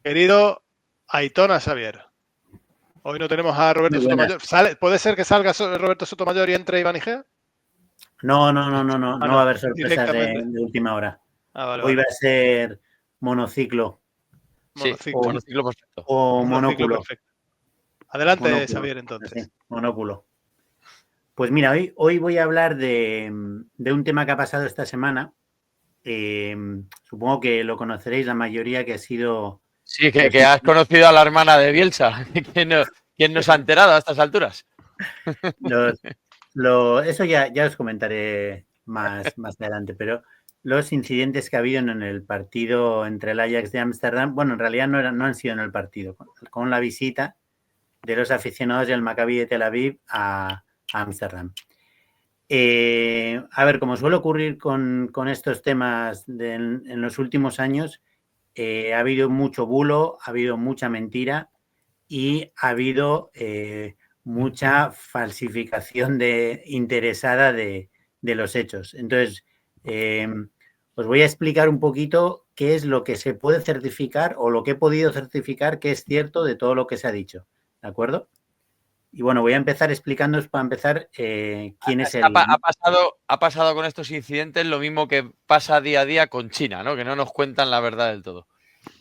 Querido Aitona Xavier, hoy no tenemos a Muy Roberto buenas. Sotomayor. ¿Puede ser que salga Roberto Sotomayor y entre Iván Igea? No va a No, haber sorpresas directamente. de última hora. Vale, Hoy vale. va a ser monociclo Sí, o, Monociclo. monociclo perfecto. o Monociclo monóculo. perfecto. Adelante, Monóculo, Xavier, así, entonces. monóculo. Pues mira, hoy voy a hablar de un tema que ha pasado esta semana. Eh, Supongo que lo conoceréis la mayoría, que ha sido Sí, pues, que has conocido a la hermana de Bielsa. ¿Quién nos ha enterado a estas alturas? los, eso ya os comentaré más adelante, pero los incidentes que ha habido en el partido entre el Ajax de Ámsterdam, bueno, en realidad no han sido en el partido, con la visita de los aficionados del Maccabi de Tel Aviv a Ámsterdam. A ver, como suele ocurrir con estos temas en los últimos años, ha habido mucho bulo, ha habido mucha mentira y ha habido mucha falsificación interesada de los hechos. Entonces, os voy a explicar un poquito qué es lo que se puede certificar o lo que he podido certificar que es cierto de todo lo que se ha dicho. ¿De acuerdo? Y bueno, voy a empezar explicándoos para empezar quién es el... Ha pasado con estos incidentes lo mismo que pasa día a día con China, ¿no? Que no nos cuentan la verdad del todo.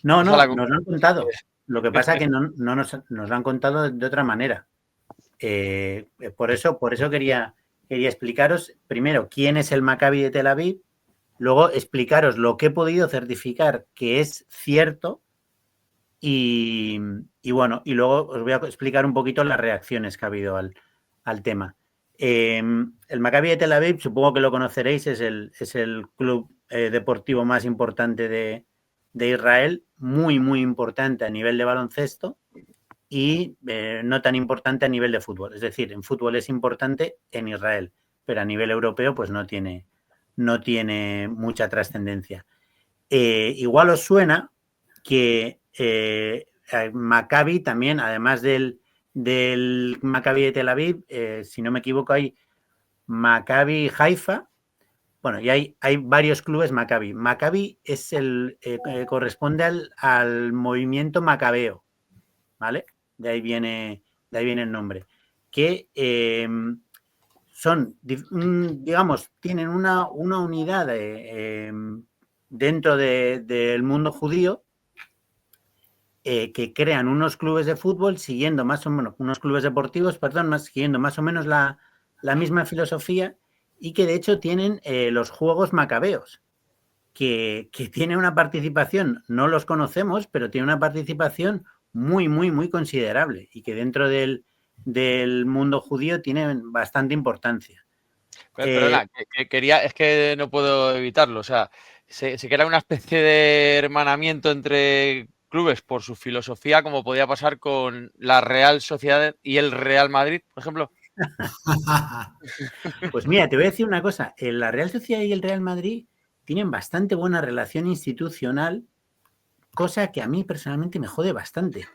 No, Esa es no, la nos lo han conclusión. contado. Lo que pasa es que no nos lo han contado de otra manera. Por eso quería explicaros primero quién es el Maccabi de Tel Aviv, luego explicaros lo que he podido certificar que es cierto y bueno, y luego os voy a explicar un poquito las reacciones que ha habido al tema. El Maccabi de Tel Aviv, supongo que lo conoceréis, es el club deportivo más importante de Israel, muy importante a nivel de baloncesto y no tan importante a nivel de fútbol. Es decir, en fútbol es importante en Israel, pero a nivel europeo pues no tiene mucha trascendencia. Igual os suena que Maccabi también, además del Maccabi de Tel Aviv, si no me equivoco, hay Maccabi Haifa. Bueno, y hay varios clubes Maccabi. Maccabi es corresponde al movimiento macabeo, ¿vale? De ahí viene el nombre. Que son, digamos, tienen una unidad dentro del mundo judío que crean unos clubes de fútbol siguiendo más o menos, unos clubes deportivos, perdón, siguiendo más o menos la misma filosofía y que de hecho tienen los Juegos Macabeos, que tiene una participación, no los conocemos, pero tiene una participación muy considerable y que dentro del mundo judío tiene bastante importancia. Perdona, es que no puedo evitarlo. O sea, se crea una especie de hermanamiento entre clubes por su filosofía, como podía pasar con la Real Sociedad y el Real Madrid, por ejemplo. Pues mira, te voy a decir una cosa. La Real Sociedad y el Real Madrid tienen bastante buena relación institucional, cosa que a mí personalmente me jode bastante.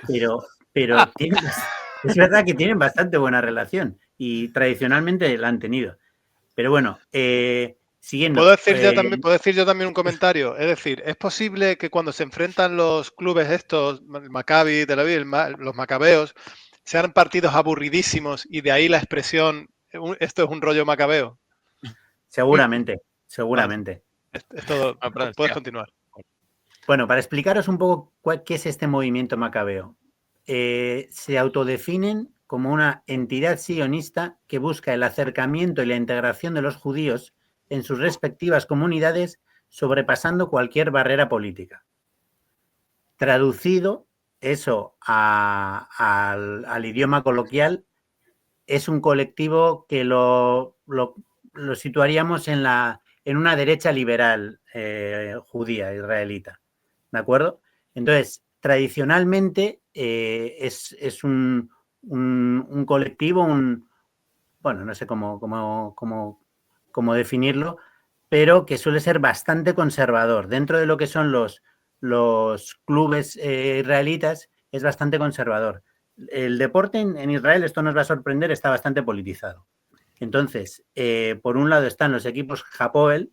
Pero es verdad que tienen bastante buena relación y tradicionalmente la han tenido. Pero bueno, ¿Puedo siguiendo. decir yo también un comentario? Es decir, ¿es posible que cuando se enfrentan los clubes estos, el Maccabi, Tel Aviv, los macabeos, sean partidos aburridísimos y de ahí la expresión, esto es un rollo macabeo? Seguramente. Vale, es todo. No, perdón, Puedes siga. continuar. Bueno, para explicaros un poco qué es este movimiento macabeo. Se autodefinen como una entidad sionista que busca el acercamiento y la integración de los judíos en sus respectivas comunidades, sobrepasando cualquier barrera política. Traducido eso al idioma coloquial, es un colectivo que lo situaríamos en una derecha liberal judía, israelita. ¿De acuerdo? Entonces, tradicionalmente es un colectivo, bueno, no sé cómo definirlo, pero que suele ser bastante conservador. Dentro de lo que son los clubes israelitas, es bastante conservador. El deporte en Israel, esto nos va a sorprender, está bastante politizado. Entonces, por un lado están los equipos Hapoel,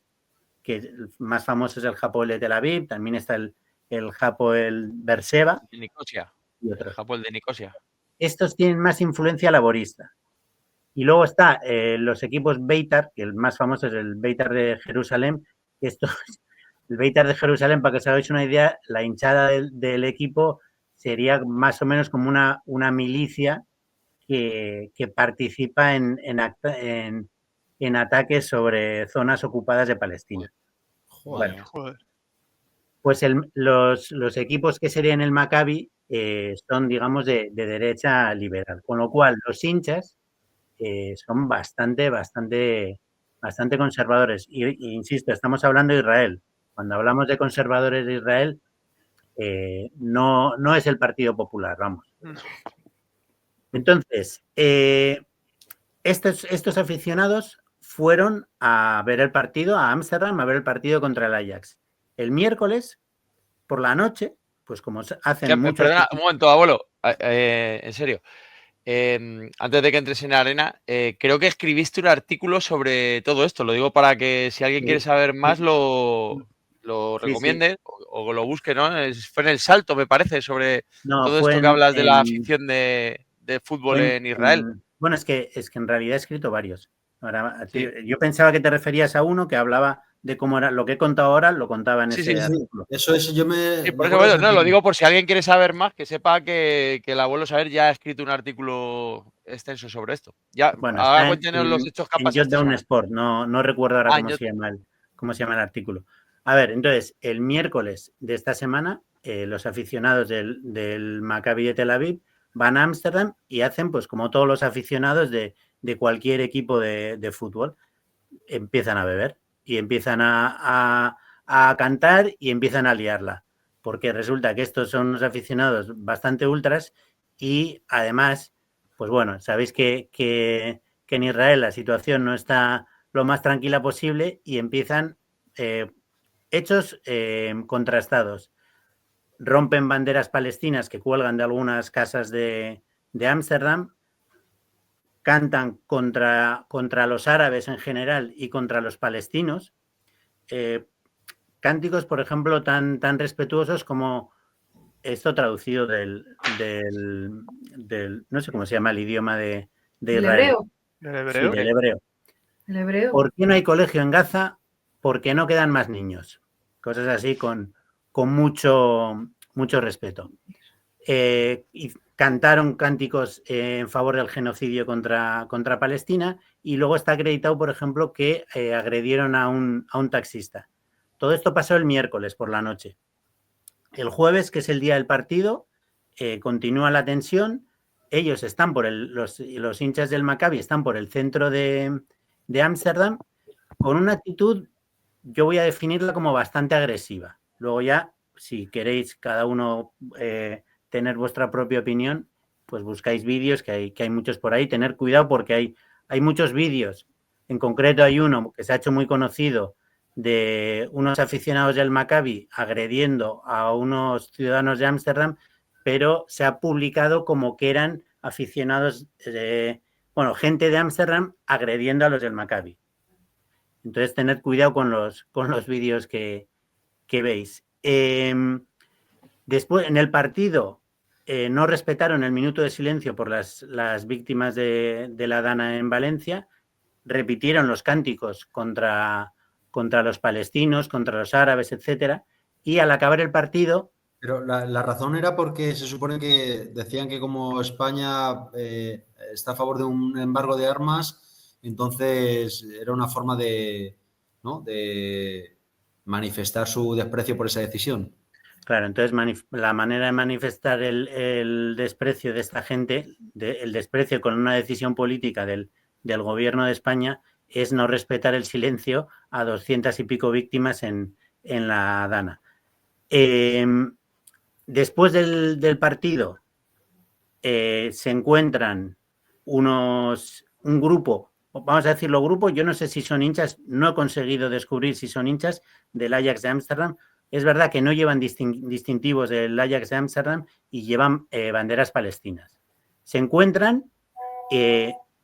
que el más famoso es el Hapoel de Tel Aviv, también está el el Hapoel Berseba De Nicosia. y otros. El Hapoel de Nicosia. Estos tienen más influencia laborista. Y luego está los equipos Beitar, que el más famoso es el Beitar de Jerusalén. El Beitar de Jerusalén, para que os hagáis una idea, la hinchada del equipo sería más o menos como una milicia que participa en ataques sobre zonas ocupadas de Palestina. Joder. Joder. Pues los equipos que serían el Maccabi son, digamos, de derecha liberal. Con lo cual, los hinchas son bastante conservadores. Y insisto, estamos hablando de Israel. Cuando hablamos de conservadores de Israel, no es el Partido Popular, vamos. Entonces, estos aficionados fueron a ver el partido, a Ámsterdam, a ver el partido contra el Ajax. El miércoles, por la noche, pues como hacen muchos... Perdona, un momento, abuelo. En serio. Antes de que entres en la arena, creo que escribiste un artículo sobre todo esto. Lo digo para que si alguien quiere saber más lo recomiende o lo busque, ¿no? Fue en El Salto, me parece, sobre todo esto que hablas de la afición de fútbol en Israel. Bueno, es que en realidad he escrito varios. Ahora, yo pensaba que te referías a uno que hablaba de cómo era lo que he contado ahora, lo contaba en ese artículo. Eso yo me... Sí, por eso, bueno, no, lo digo por si alguien quiere saber más, que sepa que el abuelo Saber ya ha escrito un artículo extenso sobre esto. Ya, bueno, ahora cuéntenos los hechos que han pasado. En Jotdown Sport, no recuerdo ahora cómo se llama el artículo. A ver, entonces, el miércoles de esta semana, los aficionados del Maccabi de Tel Aviv van a Ámsterdam y hacen, pues como todos los aficionados de cualquier equipo de fútbol, empiezan a beber y empiezan a cantar y empiezan a liarla, porque resulta que estos son unos aficionados bastante ultras y además, pues bueno, sabéis que en Israel la situación no está lo más tranquila posible y empiezan hechos contrastados. Rompen banderas palestinas que cuelgan de algunas casas de Ámsterdam, cantan contra los árabes en general y contra los palestinos. Cánticos, por ejemplo, tan respetuosos como esto traducido del no sé cómo se llama el idioma de Israel. ¿El hebreo? Sí, del hebreo. El hebreo. ¿Por qué no hay colegio en Gaza? Porque no quedan más niños. Cosas así con mucho respeto. Y cantaron cánticos en favor del genocidio contra Palestina y luego está acreditado, por ejemplo, que agredieron a un taxista. Todo esto pasó el miércoles por la noche. El jueves, que es el día del partido, continúa la tensión. Ellos están los hinchas del Maccabi están por el centro de Ámsterdam con una actitud, yo voy a definirla como bastante agresiva. Luego ya, si queréis cada uno tener vuestra propia opinión, pues buscáis vídeos, que hay muchos por ahí. Tener cuidado porque hay muchos vídeos. En concreto hay uno que se ha hecho muy conocido de unos aficionados del Maccabi agrediendo a unos ciudadanos de Ámsterdam, pero se ha publicado como que eran aficionados, gente de Ámsterdam agrediendo a los del Maccabi. Entonces, tened cuidado con los vídeos que veis. Después, en el partido, no respetaron el minuto de silencio por las víctimas de la Dana en Valencia, repitieron los cánticos contra los palestinos, contra los árabes, etcétera, y al acabar el partido... Pero la razón era porque se supone que decían que como España está a favor de un embargo de armas, entonces era una forma de manifestar su desprecio por esa decisión. Claro, entonces la manera de manifestar el desprecio de esta gente, el desprecio con una decisión política del gobierno de España, es no respetar el silencio a 200 y pico víctimas en la Dana. Después del partido se encuentran un grupo, vamos a decirlo grupo, yo no sé si son hinchas, no he conseguido descubrir si son hinchas del Ajax de Ámsterdam. Es verdad que no llevan distintivos del Ajax de Ámsterdam y llevan banderas palestinas. Se encuentran,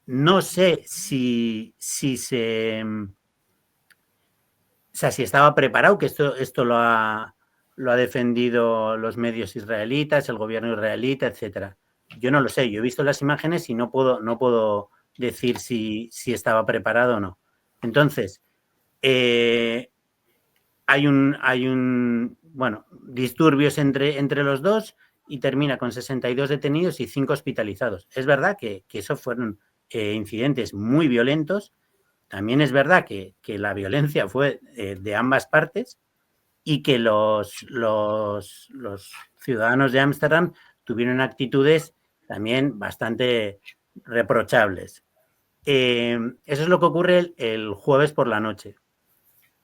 no sé si estaba preparado, que esto lo ha lo ha defendido los medios israelitas, el gobierno israelita, etcétera. Yo no lo sé, yo he visto las imágenes y no puedo decir si estaba preparado o no. Entonces, hay disturbios entre los dos y termina con 62 detenidos y 5 hospitalizados. Es verdad que esos fueron incidentes muy violentos. También es verdad que la violencia fue de ambas partes y que los ciudadanos de Ámsterdam tuvieron actitudes también bastante reprochables. Eso es lo que ocurre el jueves por la noche.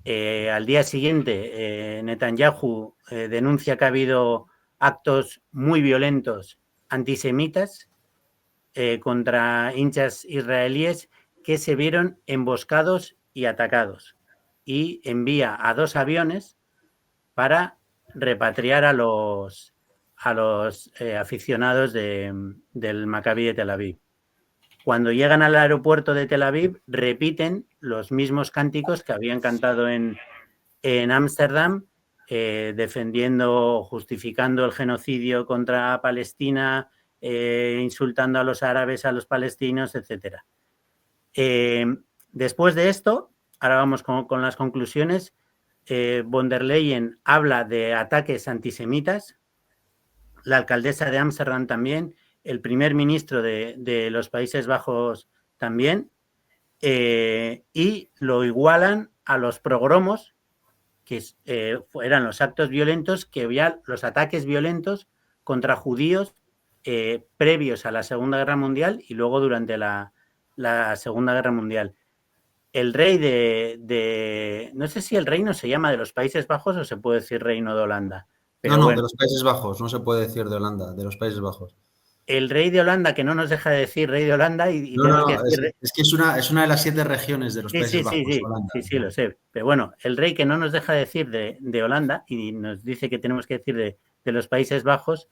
Al día siguiente, Netanyahu denuncia que ha habido actos muy violentos antisemitas contra hinchas israelíes que se vieron emboscados y atacados. Y envía a 2 aviones para repatriar a los aficionados del Maccabi de Tel Aviv. Cuando llegan al aeropuerto de Tel Aviv, repiten los mismos cánticos que habían cantado en Ámsterdam, defendiendo, justificando el genocidio contra Palestina, insultando a los árabes, a los palestinos, etc. Después de esto, ahora vamos con las conclusiones. Von der Leyen habla de ataques antisemitas, la alcaldesa de Ámsterdam también, el primer ministro de los Países Bajos también, y lo igualan a los pogromos, que eran los actos violentos, que había los ataques violentos contra judíos previos a la Segunda Guerra Mundial y luego durante la Segunda Guerra Mundial. El rey no sé si el reino se llama de los Países Bajos o se puede decir Reino de Holanda. Pero no, de los Países Bajos, no se puede decir de Holanda, de los Países Bajos. El rey de Holanda, que no nos deja de decir rey de Holanda y tenemos que decir... Es que es una de las 7 regiones de los Países Bajos. Holanda, sí, lo sé. Pero bueno, el rey que no nos deja de decir de Holanda y nos dice que tenemos que decir de los Países Bajos,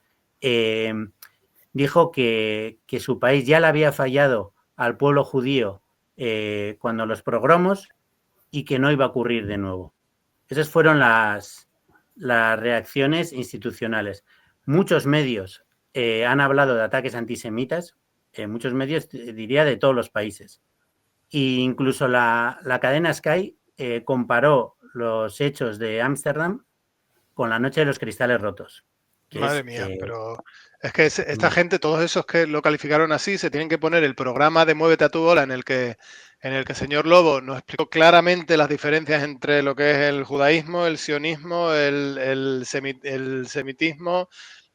dijo que su país ya le había fallado al pueblo judío cuando los pogromos y que no iba a ocurrir de nuevo. Esas fueron las reacciones institucionales. Muchos medios han hablado de ataques antisemitas, muchos medios, diría, de todos los países. E incluso la cadena Sky comparó los hechos de Ámsterdam con la noche de los cristales rotos. Madre mía, pero es que esta gente, todos esos que lo calificaron así, se tienen que poner el programa de Muévete a tu bola en el que el señor Lobo nos explicó claramente las diferencias entre lo que es el judaísmo, el sionismo, el semitismo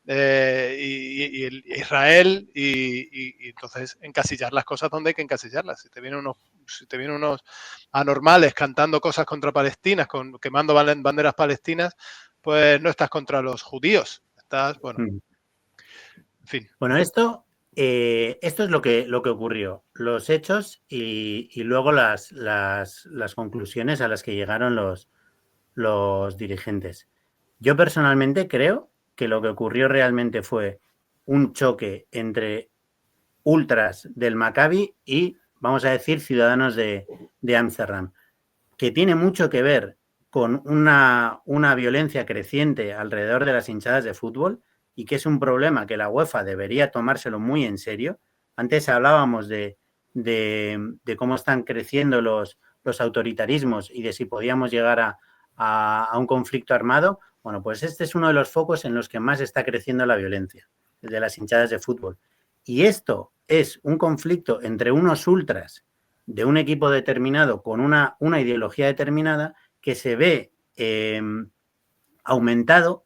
y el Israel y entonces encasillar las cosas donde hay que encasillarlas. Si te vienen unos anormales cantando cosas contra Palestinas, quemando banderas palestinas, pues no estás contra los judíos. Bueno, en fin. Bueno, esto es lo que ocurrió, los hechos y luego las conclusiones a las que llegaron los dirigentes. Yo personalmente creo que lo que ocurrió realmente fue un choque entre ultras del Maccabi y, vamos a decir, ciudadanos de Ámsterdam, que tiene mucho que ver con una violencia creciente alrededor de las hinchadas de fútbol y que es un problema que la UEFA debería tomárselo muy en serio. Antes hablábamos de cómo están creciendo los autoritarismos y de si podíamos llegar a un conflicto armado. Bueno, pues este es uno de los focos en los que más está creciendo la violencia, el de las hinchadas de fútbol. Y esto es un conflicto entre unos ultras de un equipo determinado con una ideología determinada que se ve aumentado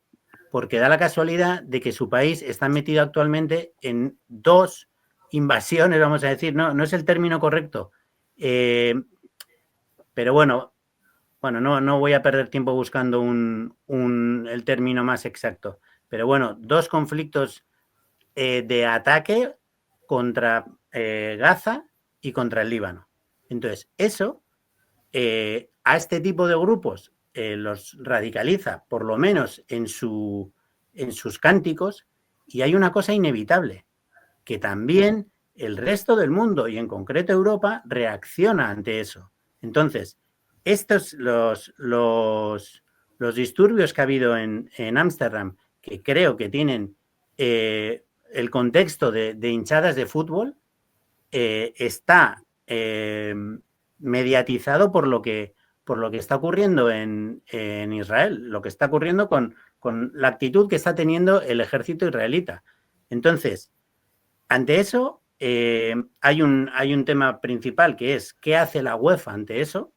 porque da la casualidad de que su país está metido actualmente en 2 invasiones, vamos a decir, no es el término correcto, pero bueno, no voy a perder tiempo buscando el término más exacto, pero bueno, 2 conflictos de ataque contra Gaza y contra el Líbano. Entonces, eso a este tipo de grupos los radicaliza, por lo menos en sus cánticos, y hay una cosa inevitable, que también el resto del mundo, y en concreto Europa, reacciona ante eso. Entonces, estos los los disturbios que ha habido en Ámsterdam, que creo que tienen el contexto de hinchadas de fútbol, está mediatizado por lo que está ocurriendo en Israel, lo que está ocurriendo con la actitud que está teniendo el ejército israelita. Entonces, ante eso, hay un tema principal, que es ¿qué hace la UEFA ante eso?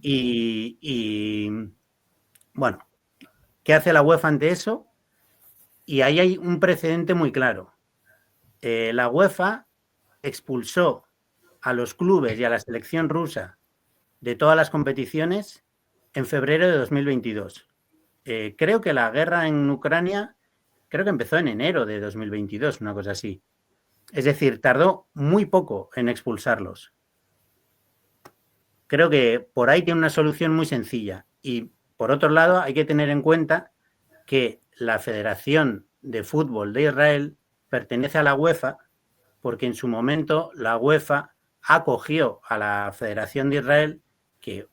Y bueno, ¿qué hace la UEFA ante eso? Y ahí hay un precedente muy claro. La UEFA expulsó a los clubes y a la selección rusa de todas las competiciones en febrero de 2022. Creo que la guerra en Ucrania, creo que empezó en enero de 2022, una cosa así. Es decir, tardó muy poco en expulsarlos. Creo que por ahí tiene una solución muy sencilla. Y por otro lado, hay que tener en cuenta que la Federación de Fútbol de Israel pertenece a la UEFA, porque en su momento la UEFA acogió a la Federación de Israel, que,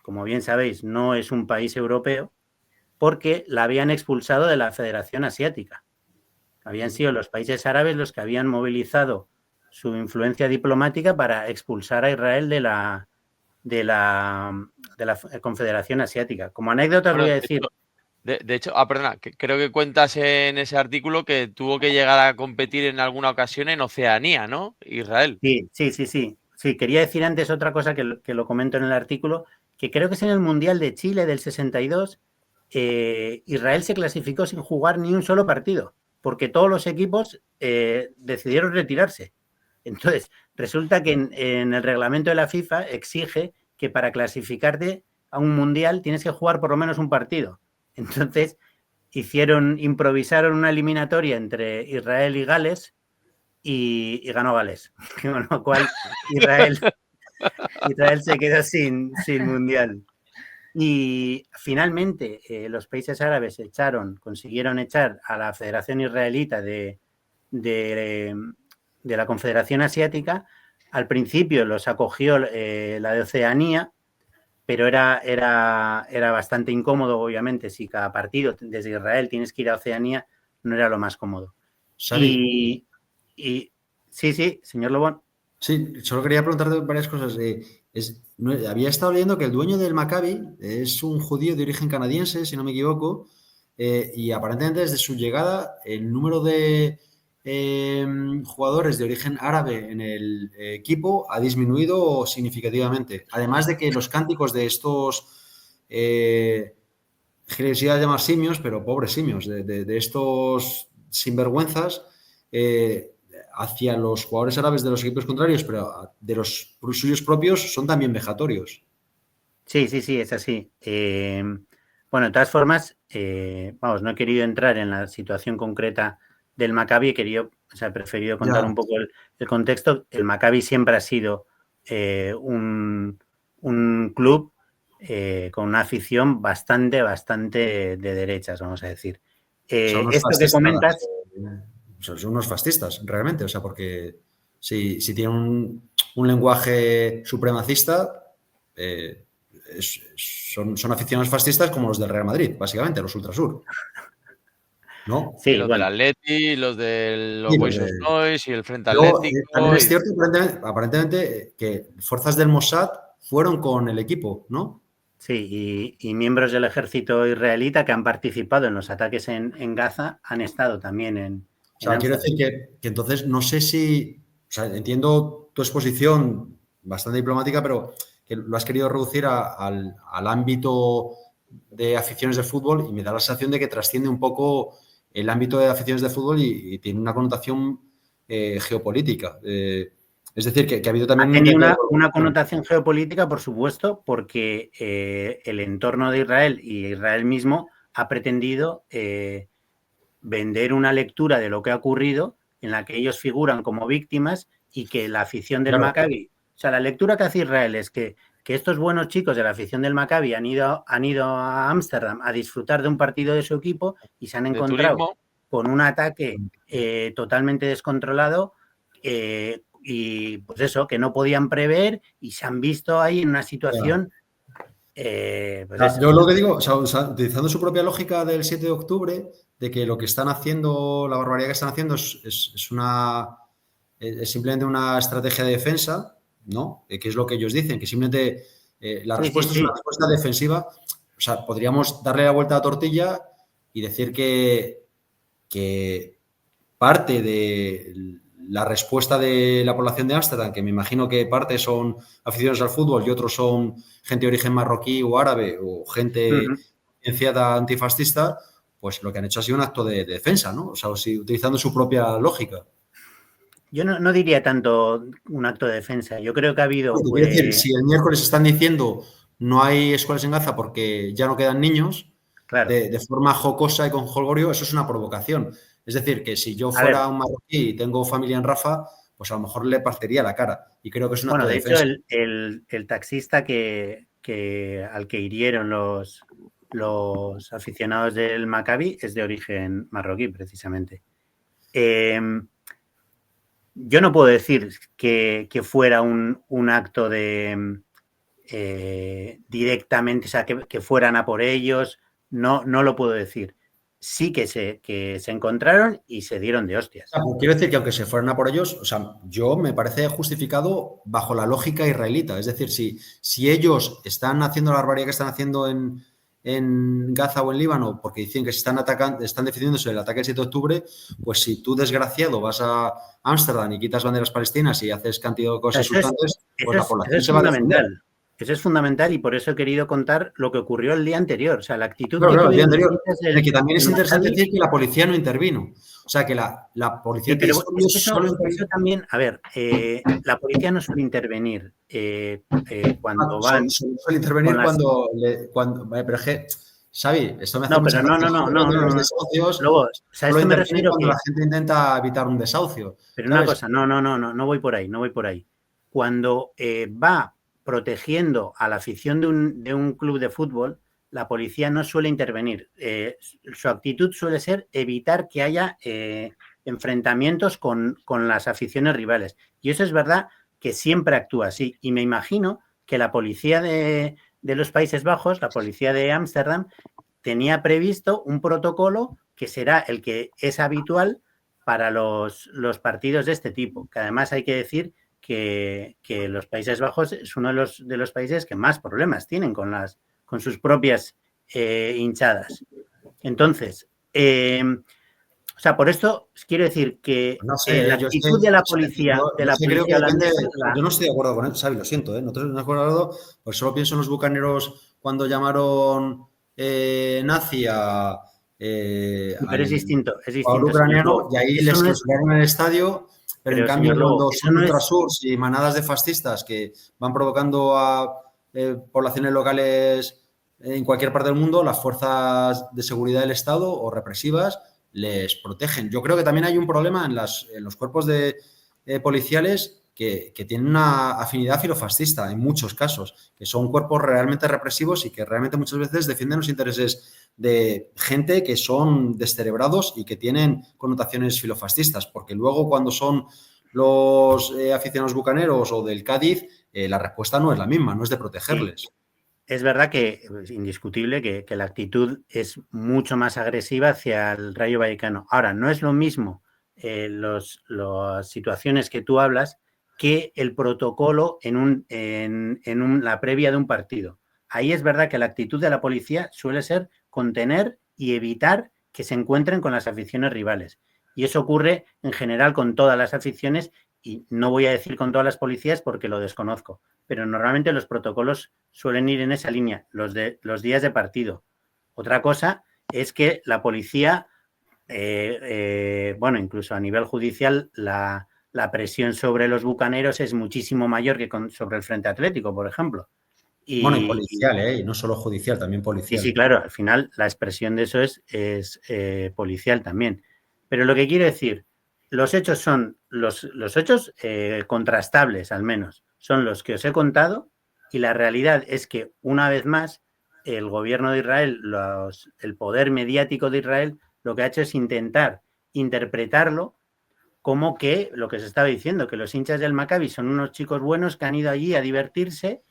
como bien sabéis, no es un país europeo, porque la habían expulsado de la Federación Asiática. Habían sido los países árabes los que habían movilizado su influencia diplomática para expulsar a Israel de la Confederación Asiática. Como anécdota os voy a decir... De hecho, perdona, creo que cuentas en ese artículo que tuvo que llegar a competir en alguna ocasión en Oceanía, ¿no? Israel. Sí, quería decir antes otra cosa que lo comento en el artículo, que creo que es en el Mundial de Chile del 62, Israel se clasificó sin jugar ni un solo partido, porque todos los equipos decidieron retirarse. Entonces, resulta que en el reglamento de la FIFA exige que para clasificarte a un Mundial tienes que jugar por lo menos un partido. Entonces, improvisaron una eliminatoria entre Israel y Gales y ganó Gales. Con lo cual, Israel se quedó sin Mundial. Y finalmente, los países árabes consiguieron echar a la Federación Israelita de la Confederación Asiática. Al principio los acogió la de Oceanía, pero era bastante incómodo, obviamente, si cada partido desde Israel tienes que ir a Oceanía, no era lo más cómodo. Sí, señor Lobón. Sí, solo quería preguntarte varias cosas. Había estado leyendo que el dueño del Maccabi es un judío de origen canadiense, si no me equivoco, y aparentemente desde su llegada el número de jugadores de origen árabe en el equipo ha disminuido significativamente. Además de que los cánticos de estos, quisiera llamar simios, pero pobres simios, de estos sinvergüenzas, hacia los jugadores árabes de los equipos contrarios, pero de los suyos propios, son también vejatorios. Sí, es así. Bueno, de todas formas, no he querido entrar en la situación concreta del Maccabi, he preferido contar un poco el contexto. El Maccabi siempre ha sido un club con una afición bastante de derechas, vamos a decir. Esto que comentas... Son unos fascistas, realmente, o sea, porque si tienen un lenguaje supremacista, son aficionados fascistas como los del Real Madrid, básicamente, los Ultrasur. ¿No? Sí, los del Atleti, los de los Boys of Noise y el Frente Atlético. También es cierto, aparentemente, que fuerzas del Mossad fueron con el equipo, ¿no? Sí, y miembros del ejército israelita que han participado en los ataques en Gaza han estado también en... O sea, quiero decir que entonces no sé si... O sea, entiendo tu exposición bastante diplomática, pero que lo has querido reducir al ámbito de aficiones de fútbol y me da la sensación de que trasciende un poco el ámbito de aficiones de fútbol y tiene una connotación geopolítica. Es decir, que ha habido también... Ha tenido una connotación geopolítica, por supuesto, porque el entorno de Israel y Israel mismo ha pretendido... vender una lectura de lo que ha ocurrido en la que ellos figuran como víctimas y que la afición del Maccabi... O sea, la lectura que hace Israel es que estos buenos chicos de la afición del Maccabi han ido a Ámsterdam a disfrutar de un partido de su equipo y se han encontrado con un ataque totalmente descontrolado y pues eso, que no podían prever y se han visto ahí en una situación Yo lo que digo, o sea, utilizando su propia lógica del 7 de octubre, de que lo que están haciendo, la barbaridad que están haciendo es simplemente una estrategia de defensa, ¿no? Que es lo que ellos dicen, que simplemente la respuesta es una respuesta defensiva. O sea, podríamos darle la vuelta a la tortilla y decir que parte de la respuesta de la población de Ámsterdam, que me imagino que parte son aficionados al fútbol y otros son gente de origen marroquí o árabe o gente concienciada antifascista, pues lo que han hecho ha sido un acto de defensa, ¿no? O sea, utilizando su propia lógica. Yo no diría tanto un acto de defensa. Yo creo que ha habido... Quiero decir, si el miércoles están diciendo no hay escuelas en Gaza porque ya no quedan niños, claro, de forma jocosa y con jolgorio, eso es una provocación. Es decir, que si yo fuera un marroquí y tengo familia en Rafa, pues a lo mejor le partiría la cara. Y creo que es un acto de defensa. De hecho, el taxista al que hirieron los aficionados del Maccabi es de origen marroquí, precisamente. Yo no puedo decir que fuera un acto de directamente, o sea, que fueran a por ellos. No lo puedo decir. Sí que se encontraron y se dieron de hostias. Quiero decir que aunque se fueran a por ellos, o sea, yo me parece justificado bajo la lógica israelita. Es decir, si ellos están haciendo la barbaridad que están haciendo en Gaza o en Líbano porque dicen que se están defendiéndose del ataque del 7 de octubre, pues si tú, desgraciado, vas a Ámsterdam y quitas banderas palestinas y haces cantidad de cosas insultantes, pues la población se va a defender. Eso es fundamental y por eso he querido contar lo que ocurrió el día anterior. O sea, la actitud el día anterior. Que también es interesante decir que la policía no intervino. O sea, que la policía... Sí, pero eso también... A ver, la policía no suele intervenir cuando van... Suele intervenir cuando... Pero es que... Xavi, esto me hace mucha gracia. No. Los desahucios... Luego, o sea, esto me refiero cuando la gente intenta evitar un desahucio. Pero ¿sabes? Una cosa, no voy por ahí. Cuando va protegiendo a la afición de un club de fútbol, la policía no suele intervenir. Su actitud suele ser evitar que haya enfrentamientos con las aficiones rivales. Y eso es verdad que siempre actúa así. Y me imagino que la policía de los Países Bajos, la policía de Ámsterdam, tenía previsto un protocolo que será el que es habitual para los partidos de este tipo. Que además hay que decir que los Países Bajos es uno de los países que más problemas tienen con sus propias hinchadas. Entonces, o sea, por esto quiero decir que la actitud de la policía holandesa... Yo no estoy de acuerdo con él, Xavi, lo siento, no estoy de acuerdo, pues solo pienso en los bucaneros cuando llamaron nazi a... pero es distinto. Ucraniano, y ahí les clausuraron el estadio... Pero en cambio, cuando son ultrasurs y manadas de fascistas que van provocando a poblaciones locales en cualquier parte del mundo, las fuerzas de seguridad del Estado o represivas les protegen. Yo creo que también hay un problema en los cuerpos policiales que tienen una afinidad filofascista en muchos casos, que son cuerpos realmente represivos y que realmente muchas veces defienden los intereses de gente que son descerebrados y que tienen connotaciones filofascistas, porque luego cuando son los aficionados bucaneros o del Cádiz, la respuesta no es la misma, no es de protegerles. Sí. Es verdad que es indiscutible que la actitud es mucho más agresiva hacia el Rayo Vallecano. Ahora, no es lo mismo las situaciones que tú hablas que el protocolo en la previa de un partido. Ahí es verdad que la actitud de la policía suele ser contener y evitar que se encuentren con las aficiones rivales. Y eso ocurre en general con todas las aficiones y no voy a decir con todas las policías porque lo desconozco, pero normalmente los protocolos suelen ir en esa línea, los días de partido. Otra cosa es que la policía, incluso a nivel judicial, la presión sobre los bucaneros es muchísimo mayor que sobre el Frente Atlético, por ejemplo. Y policial, y no solo judicial, también policial. Sí, claro, al final la expresión de eso es policial también. Pero lo que quiero decir, los hechos son los hechos contrastables, al menos, son los que os he contado y la realidad es que, una vez más, el gobierno de Israel, el poder mediático de Israel, lo que ha hecho es intentar interpretarlo como que lo que se estaba diciendo, que los hinchas del Maccabi son unos chicos buenos que han ido allí a divertirse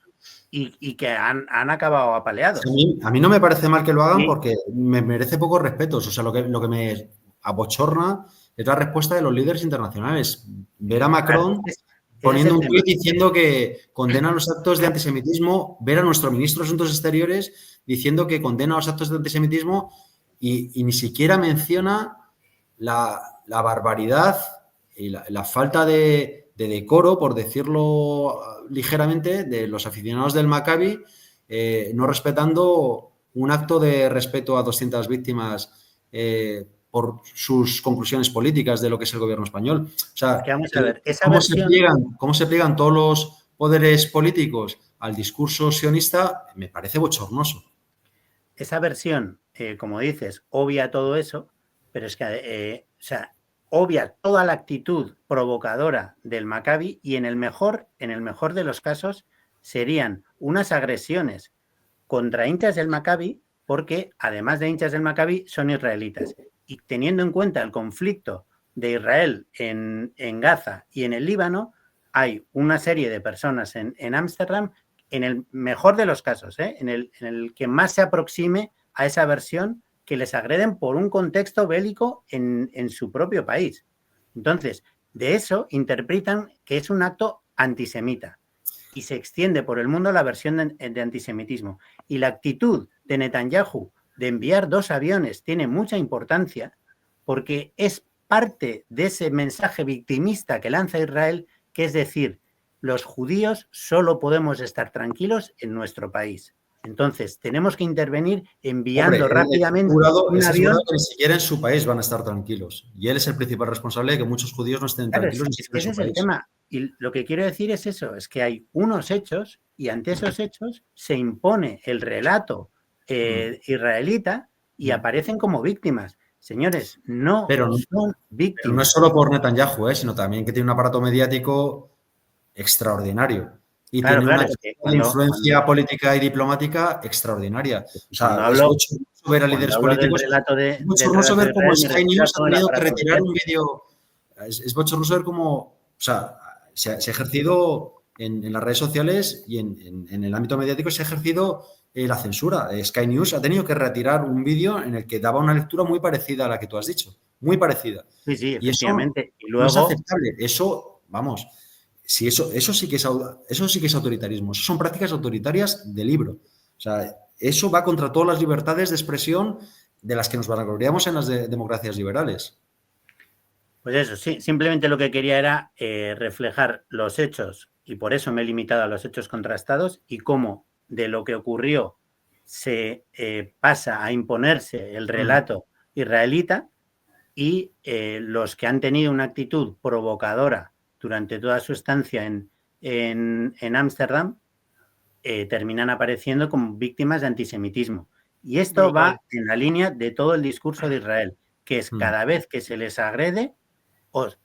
y que han acabado apaleados. A mí no me parece mal que lo hagan Sí. porque me merece pocos respetos. O sea, lo que me abochorna es la respuesta de los líderes internacionales. Ver a Macron poniendo un tuit diciendo que condena los actos de antisemitismo, ver a nuestro ministro de Asuntos Exteriores diciendo que condena los actos de antisemitismo y ni siquiera menciona la barbaridad y la falta de decoro, por decirlo ligeramente, de los aficionados del Maccabi, no respetando un acto de respeto a 200 víctimas por sus conclusiones políticas de lo que es el gobierno español. O sea, que vamos a ver, esa cómo se pliegan todos los poderes políticos al discurso sionista me parece bochornoso. Esa versión, como dices, obvia todo eso, pero es que, obvia toda la actitud provocadora del Maccabi y en el mejor de los casos serían unas agresiones contra hinchas del Maccabi porque, además de hinchas del Maccabi, son israelitas. Y teniendo en cuenta el conflicto de Israel en Gaza y en el Líbano, hay una serie de personas en Ámsterdam, en el mejor de los casos, en el que más se aproxime a esa versión, que les agreden por un contexto bélico en su propio país. Entonces, de eso interpretan que es un acto antisemita y se extiende por el mundo la versión de antisemitismo. Y la actitud de Netanyahu de enviar 2 aviones tiene mucha importancia porque es parte de ese mensaje victimista que lanza Israel, que es decir, los judíos solo podemos estar tranquilos en nuestro país. Entonces, tenemos que intervenir enviando rápidamente un avión. Que ni siquiera en su país van a estar tranquilos. Y él es el principal responsable de que muchos judíos no estén tranquilos. Es que ese es el tema. Y lo que quiero decir es eso, es que hay unos hechos y ante esos hechos se impone el relato israelita y aparecen como víctimas. Señores, no son víctimas. Pero no es solo por Netanyahu, sino también que tiene un aparato mediático extraordinario. Y tiene una influencia política y diplomática extraordinaria. O sea, es bochornoso ver a líderes políticos. Es bochornoso ver cómo Sky News ha tenido que retirar un vídeo. Es bochornoso ver cómo, o sea, se ha ejercido en las redes sociales y en el ámbito mediático se ha ejercido la censura. Sky News ha tenido que retirar un vídeo en el que daba una lectura muy parecida a la que tú has dicho. Muy parecida. Sí, efectivamente. Y luego, no es aceptable. Eso, vamos. Sí, eso sí que es autoritarismo. Eso son prácticas autoritarias de libro. O sea, eso va contra todas las libertades de expresión de las que nos vanagloriamos en las democracias liberales. Pues eso, sí, simplemente lo que quería era reflejar los hechos, y por eso me he limitado a los hechos contrastados, y cómo de lo que ocurrió se pasa a imponerse el relato israelita, y los que han tenido una actitud provocadora durante toda su estancia en Ámsterdam, terminan apareciendo como víctimas de antisemitismo. Y esto va en la línea de todo el discurso de Israel, que es cada vez que se les agrede,